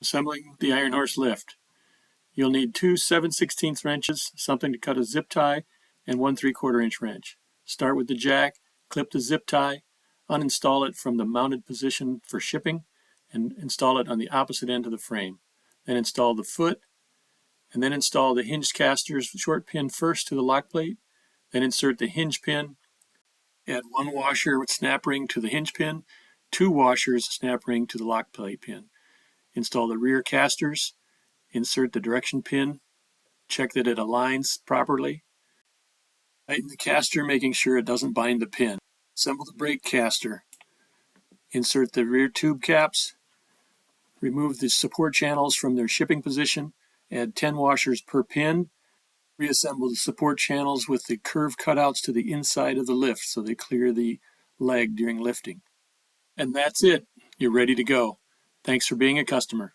Assembling the Iron Horse lift. You'll need two 7/16 wrenches, something to cut a zip tie, and 1 3/4 inch wrench. Start with the jack, clip the zip tie, uninstall it from the mounted position for shipping, and install it on the opposite end of the frame. Then install the foot, and then install the hinged caster's short pin first to the lock plate, then insert the hinge pin, add 1 washer with snap ring to the hinge pin, 2 washers snap ring to the lock plate pin. Install the rear casters, insert the direction pin, check that it aligns properly. Tighten the caster, making sure it doesn't bind the pin. Assemble the brake caster. Insert the rear tube caps. Remove the support channels from their shipping position. Add 10 washers per pin. Reassemble the support channels with the curved cutouts to the inside of the lift so they clear the leg during lifting. And that's it. You're ready to go. Thanks for being a customer.